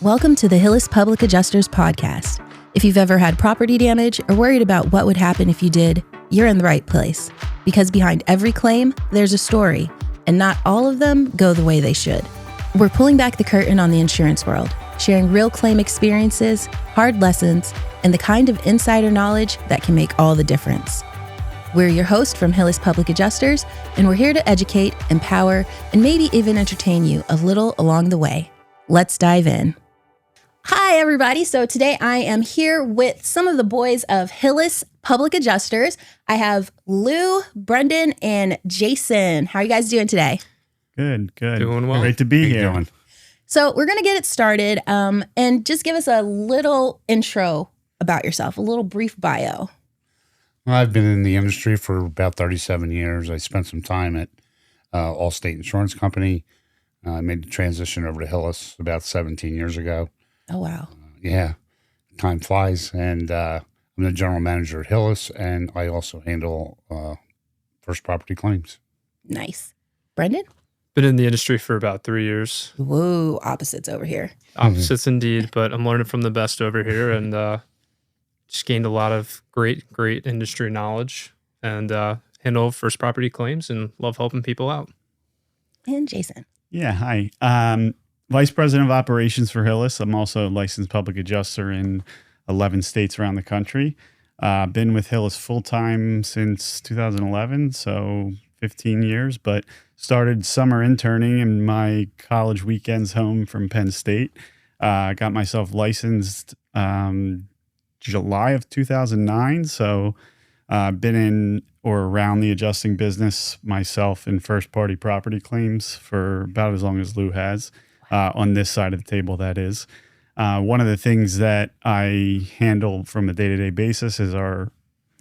Welcome to the Hillis Public Adjusters podcast. If you've ever had property damage or worried about what would happen if you did, you're in the right place. Because behind every claim, there's a story, and not all of them go the way they should. We're pulling back the curtain on the insurance world, sharing real claim experiences, hard lessons, and the kind of insider knowledge that can make all the difference. We're your host from Hillis Public Adjusters, and we're here to educate, empower, and maybe even entertain you a little along the way. Let's dive in. Hi, everybody. So today I am here with some of the boys of Hillis Public Adjusters. I have Lou, Brendan, and Jason. How are you guys doing today? Good. Doing well. Great to be here. So we're going to get it started and just give us a little intro about yourself, a little brief bio. Well, I've been in the industry for about 37 years. I spent some time at Allstate Insurance Company. I made the transition over to Hillis about 17 years ago. Oh, wow. Yeah, time flies. And I'm the general manager at Hillis, and I also handle first property claims. Nice. Brendan? Been in the industry for about 3 years. Whoa, opposites over here. Opposites indeed, but I'm learning from the best over here and just gained a lot of great industry knowledge and handle first property claims and love helping people out. And Jason. Yeah, hi. Vice President of Operations for Hillis. I'm also a licensed public adjuster in 11 states around the country. Been with Hillis full-time since 2011, so 15 years, but started summer interning in my college weekends home from Penn State. Got myself licensed July of 2009, so been in or around the adjusting business myself in first-party property claims for about as long as Lou has. On this side of the table, that is. One of the things that I handle from a day-to-day basis is our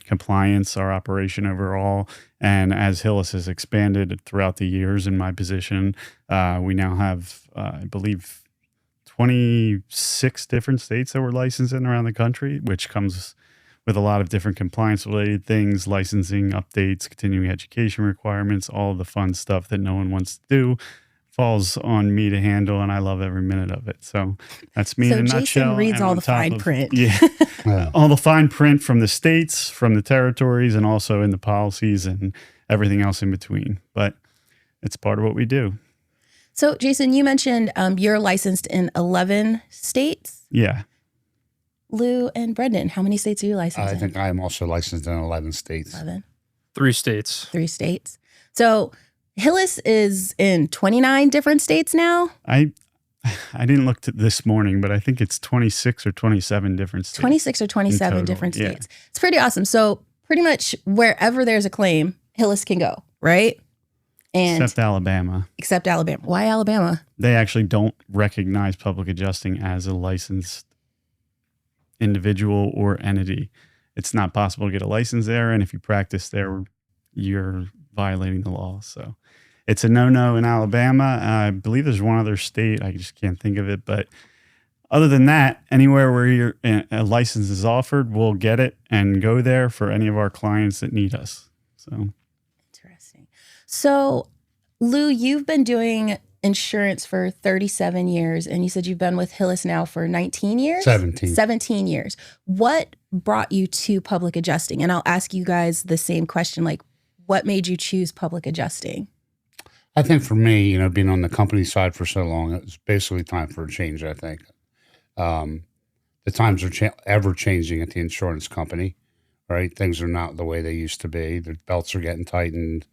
compliance, our operation overall. And as Hillis has expanded throughout the years in my position, we now have, I believe, 26 different states that we're licensed in around the country, which comes with a lot of different compliance-related things, licensing updates, continuing education requirements, all of the fun stuff that no one wants to do. Falls on me to handle, and I love every minute of it. So that's me in a nutshell. So Jason reads all the fine print. Yeah, all the fine print from the states, from the territories, and also in the policies and everything else in between. But it's part of what we do. So Jason, you mentioned you're licensed in 11 states. Yeah. Lou and Brendan, how many states are you licensed in? I think I am also licensed in 11 states. 11. 3 states. 3 states. So Hillis is in 29 different states now. I didn't look this morning, but I think it's 26 or 27 different states. 26 or 27 different states. Yeah. It's pretty awesome. So pretty much wherever there's a claim, Hillis can go, right? And except Alabama. Except Alabama. Why Alabama? They actually don't recognize public adjusting as a licensed individual or entity. It's not possible to get a license there, and if you practice there, you're violating the law. So it's a no-no in Alabama. I believe there's one other state. I just can't think of it. But other than that, anywhere where a license is offered, we'll get it and go there for any of our clients that need us. So interesting. So Lou, you've been doing insurance for 37 years, and you said you've been with Hillis now for 19 years? 17 years. What brought you to public adjusting? And I'll ask you guys the same question, like, what made you choose public adjusting? I think for me, being on the company side for so long, it was basically time for a change, I think. The times are ever changing at the insurance company, right? Things are not the way they used to be. The belts are getting tightened.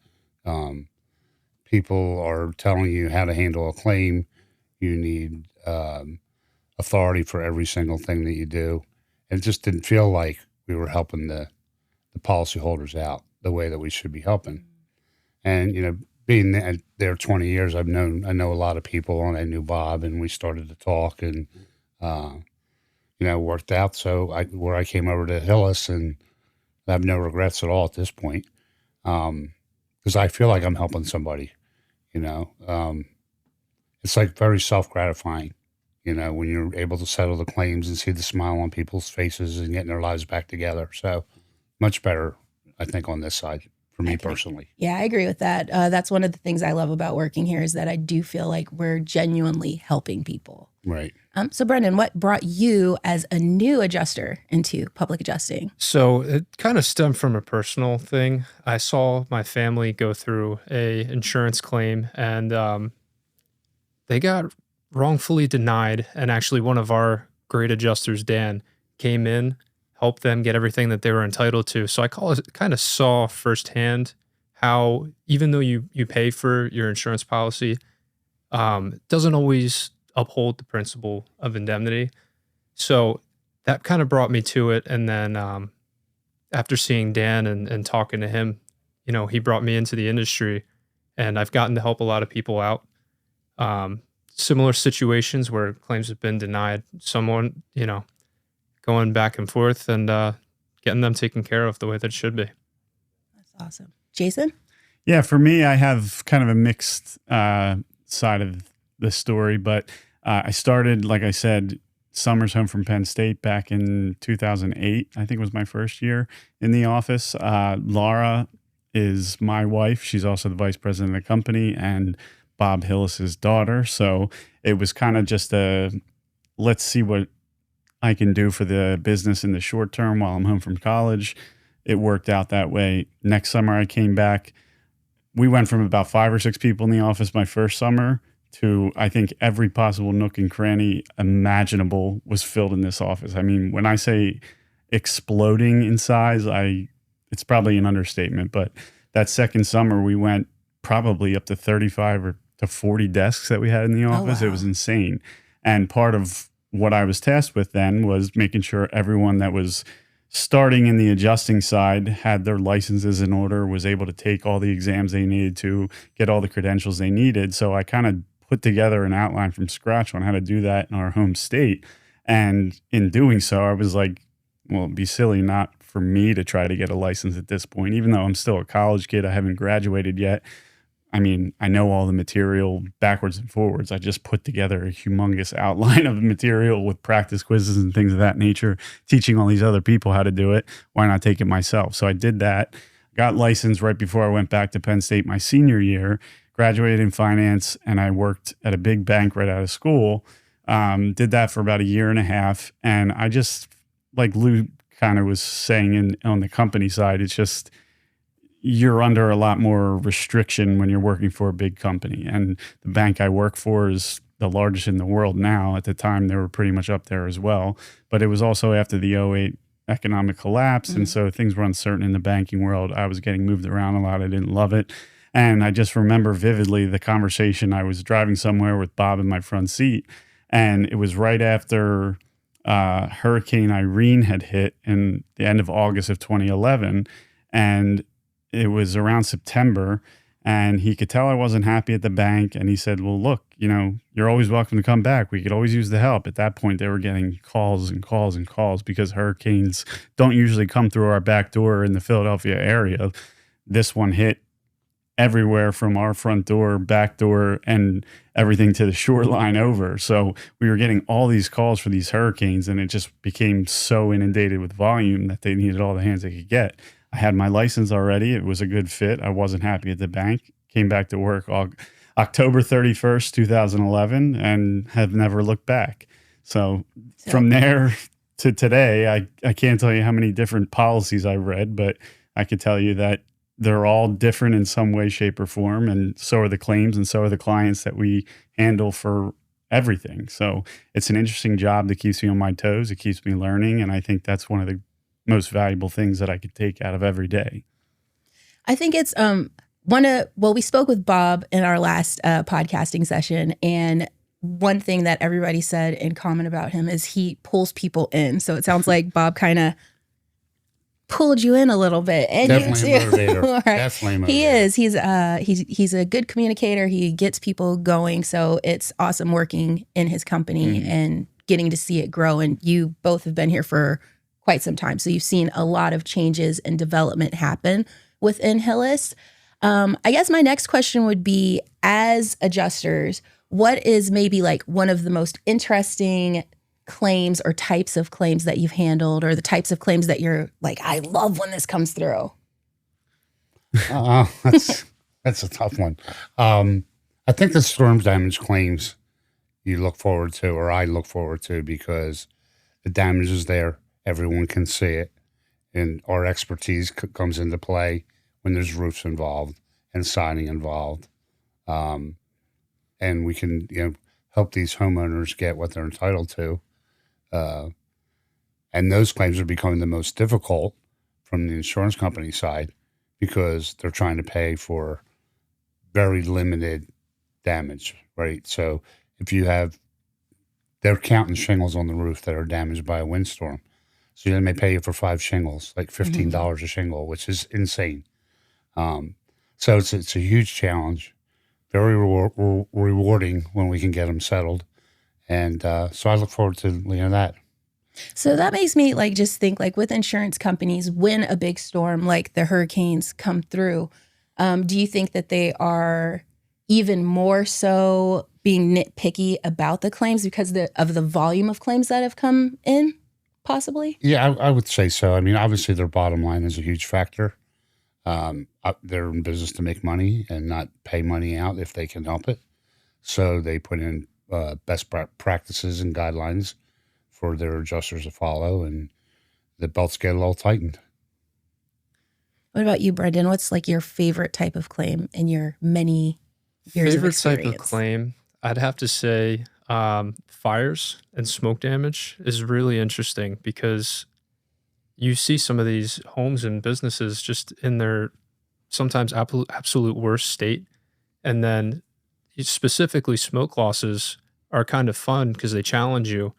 People are telling you how to handle a claim. You need authority for every single thing that you do. It just didn't feel like we were helping the policyholders out the way that we should be helping. And, being there 20 years, I know a lot of people, and I knew Bob, and we started to talk and, worked out. So I came over to Hillis, and I have no regrets at all at this point. Because I feel like I'm helping somebody, it's like very self-gratifying, when you're able to settle the claims and see the smile on people's faces and getting their lives back together. So much better, I think, on this side for me personally. Yeah, I agree with that. That's one of the things I love about working here is that I do feel like we're genuinely helping people. Right. So Brendan, what brought you as a new adjuster into public adjusting? So it kind of stemmed from a personal thing. I saw my family go through a insurance claim, and they got wrongfully denied. And actually, one of our great adjusters, Dan, came in, helped them get everything that they were entitled to. So I kind of saw firsthand how even though you pay for your insurance policy, it doesn't always uphold the principle of indemnity. So that kind of brought me to it. And then after seeing Dan and talking to him, he brought me into the industry, and I've gotten to help a lot of people out. Similar situations where claims have been denied, someone, going back and forth and getting them taken care of the way that it should be. That's awesome. Jason? Yeah, for me, I have kind of a mixed side of the story, but I started, like I said, summers home from Penn State back in 2008. I think it was my first year in the office. Laura is my wife. She's also the vice president of the company and Bob Hillis's daughter. So it was kind of just let's see what I can do for the business in the short term while I'm home from college. It worked out that way. Next summer I came back. We went from about 5 or 6 people in the office my first summer to I think every possible nook and cranny imaginable was filled in this office. I mean, when I say exploding in size, it's probably an understatement, but that second summer we went probably up to 35 or to 40 desks that we had in the office. Oh, wow. It was insane. And part of what I was tasked with then was making sure everyone that was starting in the adjusting side had their licenses in order, was able to take all the exams they needed to, get all the credentials they needed. So I kind of put together an outline from scratch on how to do that in our home state. And in doing so, I was like, well, it'd be silly not for me to try to get a license at this point, even though I'm still a college kid. I haven't graduated yet. I mean, I know all the material backwards and forwards. I just put together a humongous outline of the material with practice quizzes and things of that nature, teaching all these other people how to do it. Why not take it myself? So I did that, got licensed right before I went back to Penn State my senior year, graduated in finance, and I worked at a big bank right out of school. Did that for about a year and a half. And I just, like Lou kind of was saying on the company side, it's just, you're under a lot more restriction when you're working for a big company. And the bank I work for is the largest in the world now. At the time, they were pretty much up there as well. But it was also after the 2008 economic collapse. And so things were uncertain in the banking world. I was getting moved around a lot. I didn't love it. And I just remember vividly the conversation. I was driving somewhere with Bob in my front seat. And it was right after Hurricane Irene had hit in the end of August of 2011. And it was around September, and he could tell I wasn't happy at the bank. And he said, well, look, you're always welcome to come back. We could always use the help. At that point, they were getting calls and calls and calls because hurricanes don't usually come through our back door in the Philadelphia area. This one hit everywhere from our front door, back door, and everything to the shoreline over. So we were getting all these calls for these hurricanes, and it just became so inundated with volume that they needed all the hands they could get. I had my license already. It was a good fit. I wasn't happy at the bank. Came back to work October 31st, 2011, and have never looked back. So from there to today, I can't tell you how many different policies I've read, but I could tell you that they're all different in some way, shape, or form. And so are the claims, and so are the clients that we handle for everything. So it's an interesting job that keeps me on my toes. It keeps me learning. And I think that's one of the most valuable things that I could take out of every day. I think it's we spoke with Bob in our last podcasting session, and one thing that everybody said in common about him is he pulls people in. So it sounds like Bob kind of pulled you in a little bit, and Definitely you a too. motivator. Right. Definitely a motivator. He is. He's a good communicator. He gets people going. So it's awesome working in his company and getting to see it grow. And you both have been here for quite some time. So you've seen a lot of changes and development happen within Hillis. I guess my next question would be, as adjusters, what is maybe like one of the most interesting claims or types of claims that you've handled, or the types of claims that you're like, I love when this comes through? That's a tough one. I think the storm damage claims you look forward to, or I look forward to, because the damage is there. Everyone can see it. And our expertise comes into play when there's roofs involved and siding involved. And we can, help these homeowners get what they're entitled to. And those claims are becoming the most difficult from the insurance company side because they're trying to pay for very limited damage, right? So if they're counting shingles on the roof that are damaged by a windstorm. So they may pay you for 5 shingles, like $15 a shingle, which is insane. So it's a huge challenge, very rewarding when we can get them settled. And so I look forward to that. So that makes me just think with insurance companies, when a big storm like the hurricanes come through, do you think that they are even more so being nitpicky about the claims because of the volume of claims that have come in, possibly? Yeah, I would say so. I mean, obviously their bottom line is a huge factor. They're in business to make money and not pay money out if they can help it. So they put in best practices and guidelines for their adjusters to follow, and the belts get a little tightened. What about you, Brendan? What's your favorite type of claim in your many years of experience? Favorite type of claim, I'd have to say fires and smoke damage is really interesting because you see some of these homes and businesses just in their sometimes absolute worst state. And then specifically smoke losses are kind of fun because they challenge you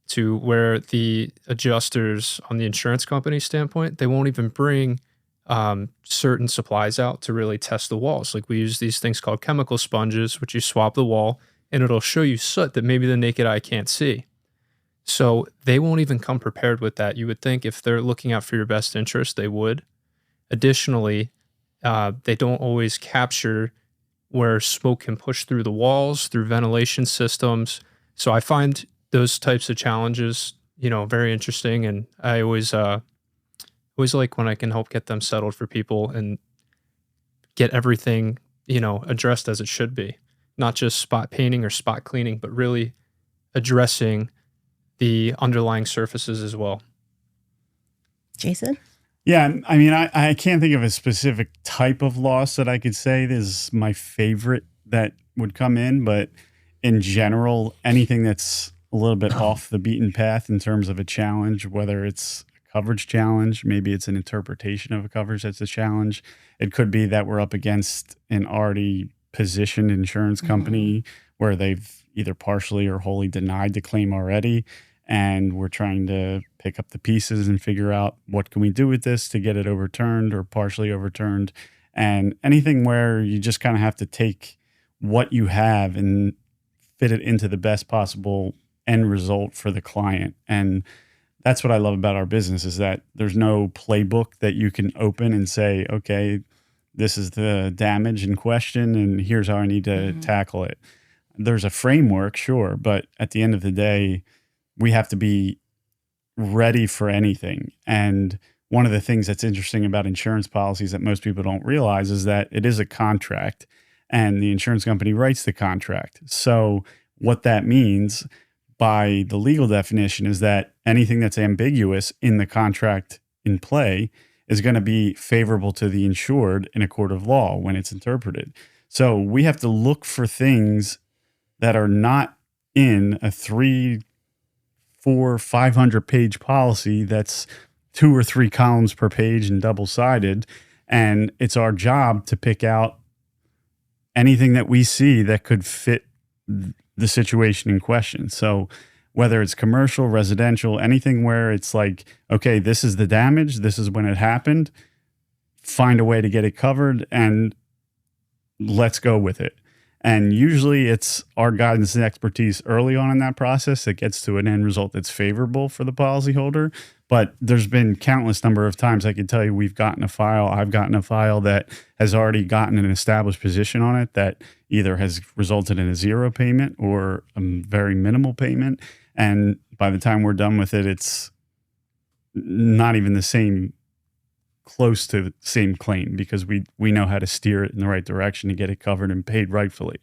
to where the adjusters on the insurance company standpoint, they won't even bring certain supplies out to really test the walls. We use these things called chemical sponges, which you swab the wall and it'll show you soot that maybe the naked eye can't see. So they won't even come prepared with that. You would think if they're looking out for your best interest, they would. Additionally, they don't always capture where smoke can push through the walls, through ventilation systems. So I find those types of challenges, very interesting. And I always like when I can help get them settled for people and get everything, addressed as it should be. Not just spot painting or spot cleaning, but really addressing the underlying surfaces as well. Jason? Yeah, I mean, I can't think of a specific type of loss that I could say is my favorite that would come in, but in general, anything that's a little bit off the beaten path in terms of a challenge, whether it's a coverage challenge, maybe it's an interpretation of a coverage that's a challenge. It could be that we're up against an already positioned insurance company where they've either partially or wholly denied the claim already. And we're trying to pick up the pieces and figure out what can we do with this to get it overturned or partially overturned. And anything where you just kind of have to take what you have and fit it into the best possible end result for the client. And that's what I love about our business is that there's no playbook that you can open and say, okay, this is the damage in question and here's how I need to tackle it. There's a framework, sure, but at the end of the day, we have to be ready for anything. And one of the things that's interesting about insurance policies that most people don't realize is that it is a contract and the insurance company writes the contract. So what that means by the legal definition is that anything that's ambiguous in the contract in play is going to be favorable to the insured in a court of law when it's interpreted. So we have to look for things that are not in a 300, 400, 500-page policy that's 2 or 3 columns per page and double-sided. And it's our job to pick out anything that we see that could fit the situation in question. So whether it's commercial, residential, anything where it's okay, this is the damage, this is when it happened, find a way to get it covered and let's go with it. And usually it's our guidance and expertise early on in that process that gets to an end result that's favorable for the policyholder. But there's been countless number of times I can tell you I've gotten a file that has already gotten an established position on it that either has resulted in a 0 payment or a very minimal payment. And by the time we're done with it, it's not even the same close to the same claim because we know how to steer it in the right direction to get it covered and paid rightfully.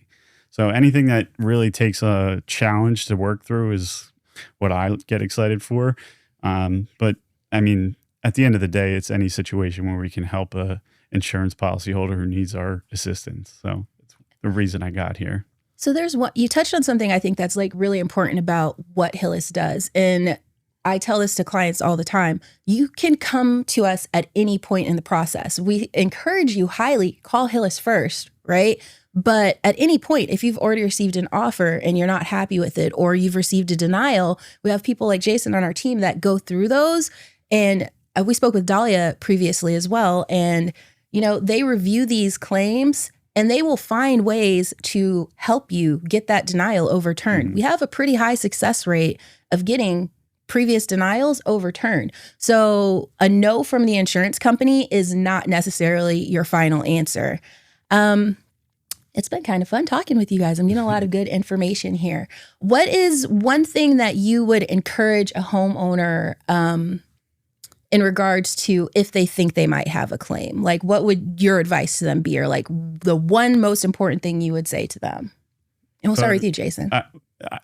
So anything that really takes a challenge to work through is what I get excited for. But I mean, at the end of the day, it's any situation where we can help a insurance policyholder who needs our assistance. So it's the reason I got here. So you touched on something I think that's like really important about what Hillis does. And I tell this to clients all the time. You can come to us at any point in the process. We encourage you highly, call Hillis first, right? But at any point, if you've already received an offer and you're not happy with it, or you've received a denial, we have people like Jason on our team that go through those. And we spoke with Dahlia previously as well. And, they review these claims and they will find ways to help you get that denial overturned. We have a pretty high success rate of getting previous denials overturned. So a no from the insurance company is not necessarily your final answer. It's been kind of fun talking with you guys. I'm getting a lot of good information here. What is one thing that you would encourage a homeowner in regards to if they think they might have a claim? Like, what would your advice to them be, or like the one most important thing you would say to them? And we'll start with you, Jason.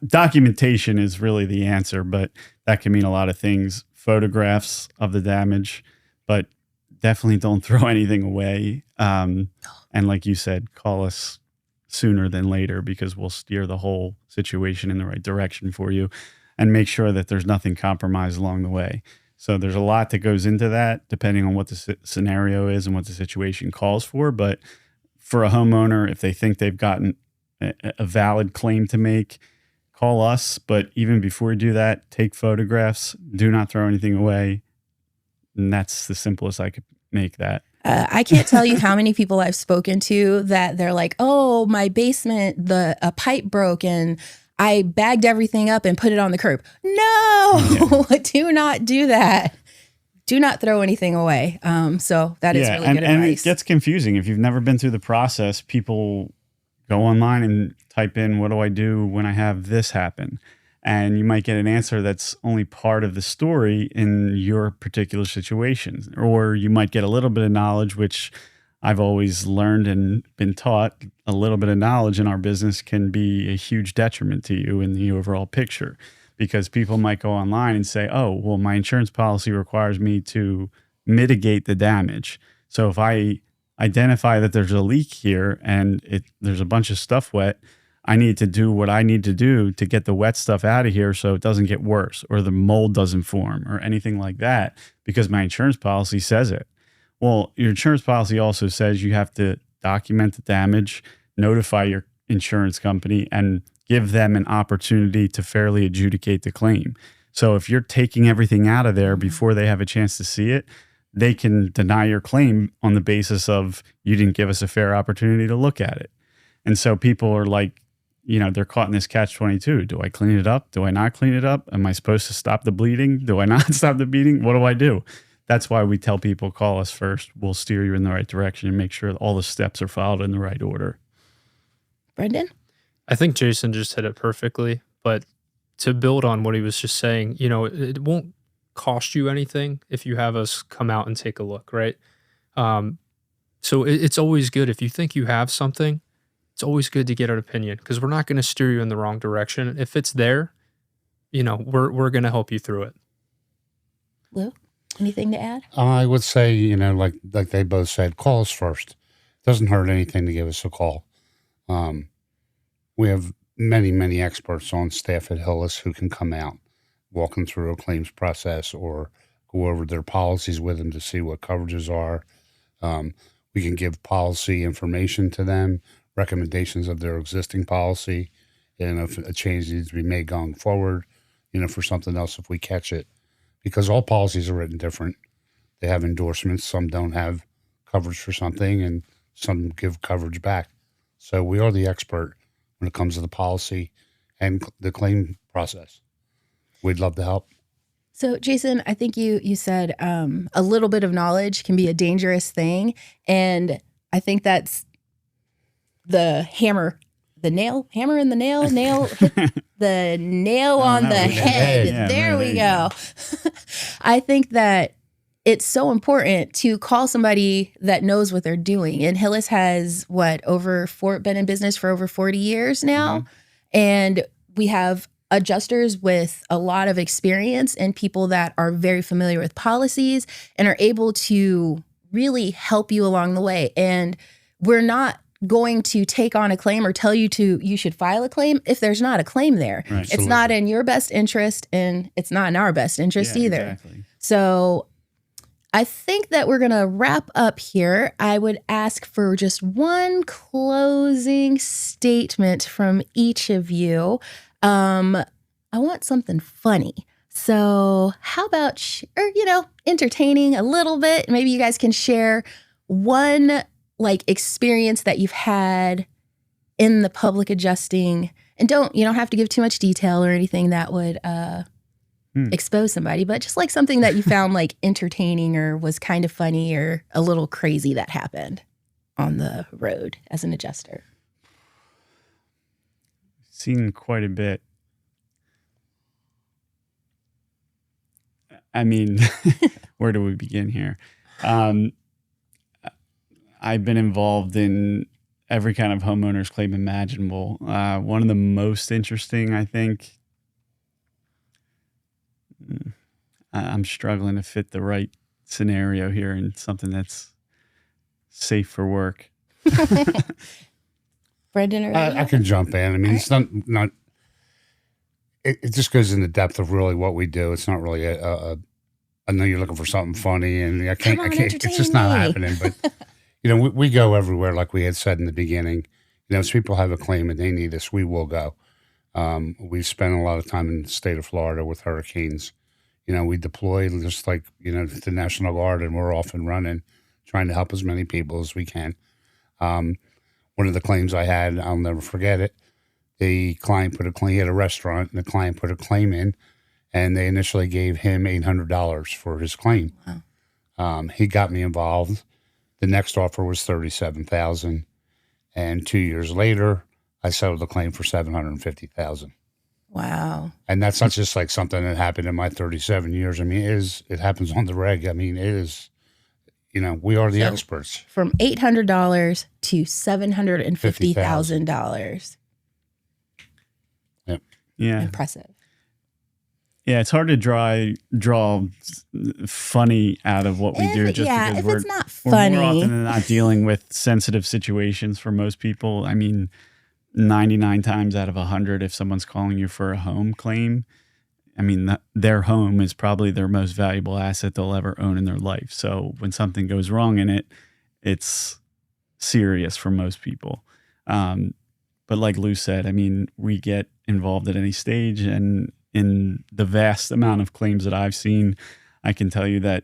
Documentation is really the answer, but that can mean a lot of things. Photographs of the damage, but definitely don't throw anything away. And like you said, call us sooner than later because we'll steer the whole situation in the right direction for you and make sure that there's nothing compromised along the way. So there's a lot that goes into that depending on what the scenario is and what the situation calls for. But for a homeowner, if they think they've gotten a valid claim to make, call us. But even before you do that, take photographs. Do not throw anything away. And that's the simplest I could make that. I can't tell you how many people I've spoken to that they're like, oh, my basement, a pipe broke and I bagged everything up and put it on the curb. No, do not do that. Do not throw anything away. So that is really good advice. And it gets confusing. If you've never been through the process, people go online and type in, what do I do when I have this happen? And you might get an answer that's only part of the story in your particular situation. Or you might get a little bit of knowledge, which I've always learned and been taught. A little bit of knowledge in our business can be a huge detriment to you in the overall picture, because people might go online and say, oh, well, my insurance policy requires me to mitigate the damage. So if I identify that there's a leak here and there's a bunch of stuff wet, I need to do what I need to do to get the wet stuff out of here so it doesn't get worse or the mold doesn't form or anything like that, because my insurance policy says it. Well, your insurance policy also says you have to document the damage, notify your insurance company, and give them an opportunity to fairly adjudicate the claim. So if you're taking everything out of there before they have a chance to see it, they can deny your claim on the basis of you didn't give us a fair opportunity to look at it. And so people are like, they're caught in this catch-22. Do I clean it up? Do I not clean it up? Am I supposed to stop the bleeding? Do I not stop the bleeding? What do I do? That's why we tell people, call us first. We'll steer you in the right direction and make sure that all the steps are followed in the right order. Brendan? I think Jason just hit it perfectly. But to build on what he was just saying, it won't cost you anything if you have us come out and take a look, right? So it's always good. If you think you have something, it's always good to get an opinion, because we're not going to steer you in the wrong direction. If it's there, we're going to help you through it. Lou, anything to add? I would say, like they both said, call us first. It doesn't hurt anything to give us a call. We have many, many experts on staff at Hillis who can come out, walk them through a claims process or go over their policies with them to see what coverages are. We can give policy information to them, recommendations of their existing policy, and if a change needs to be made going forward, for something else if we catch it. Because all policies are written different. They have endorsements. Some don't have coverage for something, and some give coverage back. So we are the expert when it comes to the policy and the claim process. We'd love to help. So, Jason, I think you said a little bit of knowledge can be a dangerous thing. And I think that's the hammer in the nail, hit the nail on the head. Yeah, there right, we go. I think that it's so important to call somebody that knows what they're doing. And Hillis has been in business for over 40 years now. Mhm. And we have adjusters with a lot of experience and people that are very familiar with policies and are able to really help you along the way. And we're not going to take on a claim or tell you you should file a claim if there's not a claim there. Right. It's not in your best interest, and it's not in our best interest Yeah, either. exactly. So I think that we're going to wrap up here. I would ask for just one closing statement from each of you. I want something funny. So how about, entertaining a little bit? Maybe you guys can share one experience that you've had in the public adjusting, and you don't have to give too much detail or anything that would expose somebody, but just something that you found entertaining or was kind of funny or a little crazy that happened on the road as an adjuster. Seen quite a bit. I mean, where do we begin here? I've been involved in every kind of homeowner's claim imaginable. One of the most interesting, I think, I'm struggling to fit the right scenario here in something that's safe for work. Brendan, or I can jump in. I mean, it's not. It just goes in the depth of really what we do. It's not really I know you're looking for something funny, and I can't. It's just not happening. But we go everywhere, like we had said in the beginning. If people have a claim and they need us, we will go. We spend a lot of time in the state of Florida with hurricanes. We deploy just like the National Guard, and we're off and running, trying to help as many people as we can. One of the claims I had, I'll never forget it. The client he had a restaurant, and the client put a claim in, and they initially gave him $800 for his claim. Wow. He got me involved. The next offer was $37,000, and 2 years later, I settled the claim for $750,000. Wow. And that's not just something that happened in my 37 years. I mean, it happens on the reg. I mean, it is. We are the experts. From $800 to $750,000. Yep. Yeah. Impressive. Yeah, it's hard to draw funny out of what we do. Just because if it's not we're funny. more often than not dealing with sensitive situations for most people. I mean, 99 times out of 100, if someone's calling you for a home claim, I mean, their home is probably their most valuable asset they'll ever own in their life. So when something goes wrong in it, it's serious for most people. But like Lou said, I mean, we get involved at any stage, and in the vast amount of claims that I've seen, I can tell you that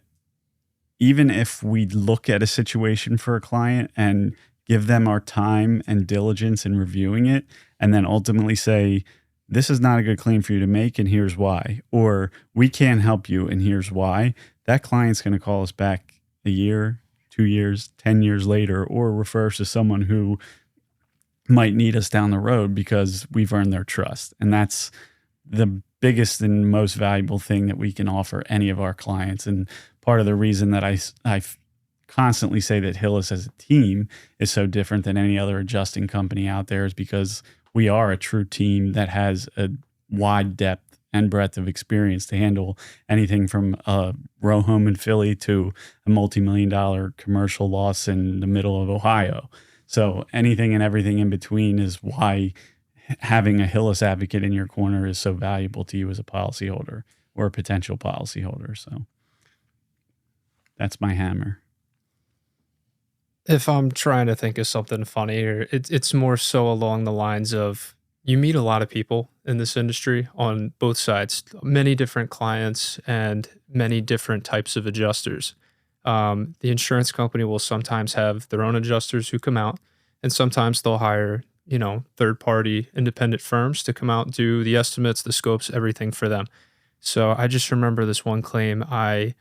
even if we look at a situation for a client and give them our time and diligence in reviewing it, and then ultimately say, this is not a good claim for you to make, and here's why, or we can't help you, and here's why, that client's going to call us back a year, 2 years, 10 years later, or refer us to someone who might need us down the road because we've earned their trust. And that's the biggest and most valuable thing that we can offer any of our clients. And part of the reason that I constantly say that Hillis as a team is so different than any other adjusting company out there is because we are a true team that has a wide depth and breadth of experience to handle anything from a row home in Philly to a multi-million-dollar commercial loss in the middle of Ohio. So anything and everything in between is why having a Hillis advocate in your corner is so valuable to you as a policyholder or a potential policyholder. So that's my hammer. If I'm trying to think of something funny, or it's more so along the lines of you meet a lot of people in this industry on both sides, many different clients and many different types of adjusters. The insurance company will sometimes have their own adjusters who come out, and sometimes they'll hire, third-party independent firms to come out and do the estimates, the scopes, everything for them. So I just remember this one claim. I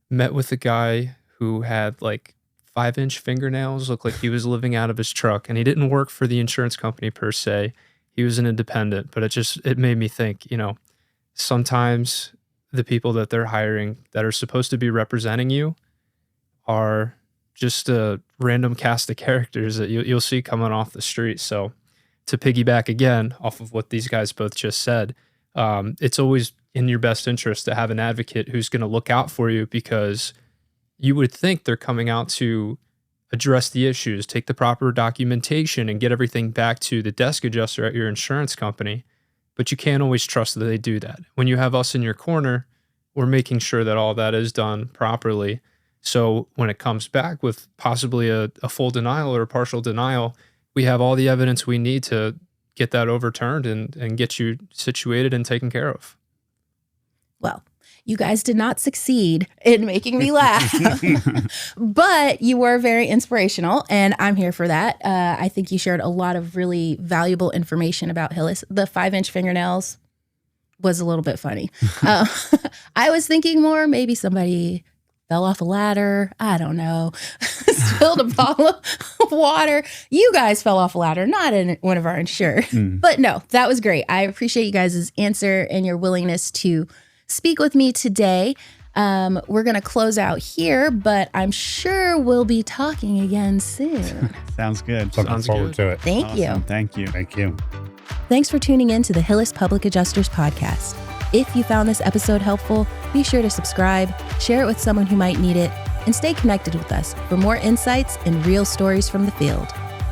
met with a guy who had 5-inch fingernails, looked like he was living out of his truck, and he didn't work for the insurance company per se. He was an independent, but it made me think, sometimes the people that they're hiring that are supposed to be representing you are just a random cast of characters that you'll see coming off the street. So to piggyback again off of what these guys both just said, it's always in your best interest to have an advocate who's going to look out for you, because you would think they're coming out to address the issues, take the proper documentation, and get everything back to the desk adjuster at your insurance company. But you can't always trust that they do that. When you have us in your corner, we're making sure that all that is done properly. So when it comes back with possibly a full denial or a partial denial, we have all the evidence we need to get that overturned and get you situated and taken care of. Well, you guys did not succeed in making me laugh, but you were very inspirational, and I'm here for that. I think you shared a lot of really valuable information about Hillis. The 5-inch fingernails was a little bit funny. I was thinking more maybe somebody fell off a ladder. I don't know. Spilled a bottle of water. You guys fell off a ladder, not in one of our insured. But no, that was great. I appreciate you guys' answer and your willingness to speak with me today. We're going to close out here, but I'm sure we'll be talking again soon. Sounds good. Looking forward to it. Thank you. Thank you. Thank you. Thanks for tuning in to the Hillis Public Adjusters podcast. If you found this episode helpful, be sure to subscribe, share it with someone who might need it, and stay connected with us for more insights and real stories from the field.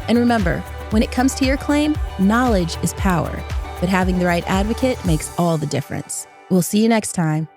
And remember, when it comes to your claim, knowledge is power, but having the right advocate makes all the difference. We'll see you next time.